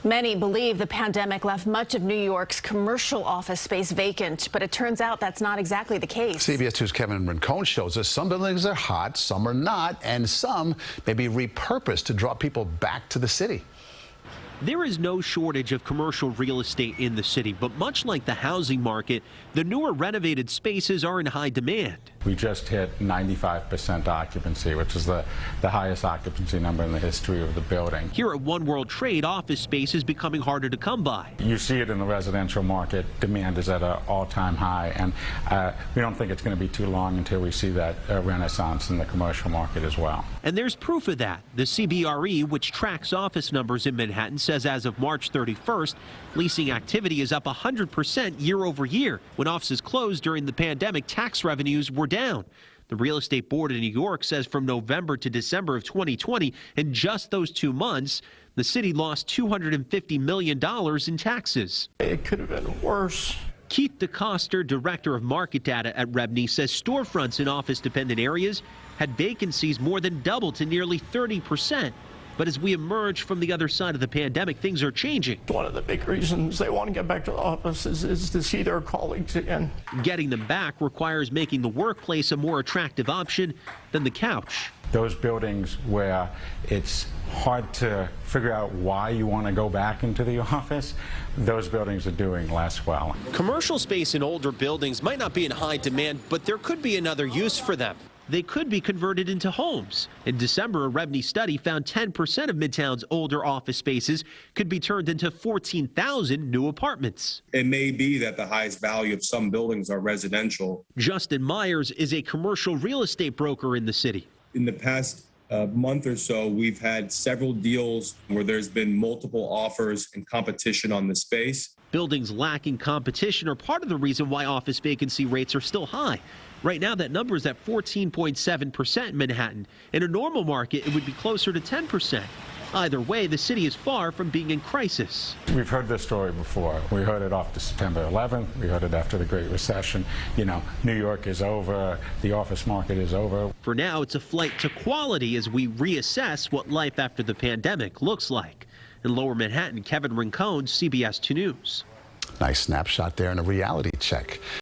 Many believe the pandemic left much of New York's commercial office space vacant, but it turns out that's not exactly the case. CBS 2's Kevin Rincon shows us some buildings are hot, some are not, and some may be repurposed to draw people back to the city. There is no shortage of commercial real estate in the city, but much like the housing market, the newer renovated spaces are in high demand. We just hit 95% occupancy, which is the highest occupancy number in the history of the building. Here at One World Trade, office space is becoming harder to come by. You see it in the residential market. Demand is at an all-time high, and we don't think it's going to be too long until we see that renaissance in the commercial market as well. And there's proof of that. The CBRE, which tracks office numbers in Manhattan, says as of March 31st, leasing activity is up 100% year over year. When offices closed during the pandemic, tax revenues were down. The Real Estate Board in New York says from November to December of 2020, in just those 2 months, the city lost $250 million in taxes. It could have been worse. Keith DeCoster, director of market data at REBNY, says storefronts in office-dependent areas had vacancies more than double to nearly 30%. But as we emerge from the other side of the pandemic, things are changing. One of the big reasons they want to get back to the office is to see their colleagues again. Getting them back requires making the workplace a more attractive option than the couch. Those buildings where it's hard to figure out why you want to go back into the office, those buildings are doing less well. Commercial space in older buildings might not be in high demand, but there could be another use for them. They could be converted into homes. In December, a REBNY study found 10% of Midtown's older office spaces could be turned into 14,000 new apartments. It may be that the highest value of some buildings are residential. Justin Myers is a commercial real estate broker in the city. In the past month or so, we've had several deals where there's been multiple offers and competition on the space. Buildings lacking competition are part of the reason why office vacancy rates are still high. Right now, that number is at 14.7% in Manhattan. In a normal market, it would be closer to 10%. Either way, the city is far from being in crisis. We've heard this story before. We heard it after September 11th. We heard it after the Great Recession. You know, New York is over. The office market is over. For now, it's a flight to quality as we reassess what life after the pandemic looks like. In Lower Manhattan, Kevin Rincon, CBS 2 News. Nice snapshot there and a reality check.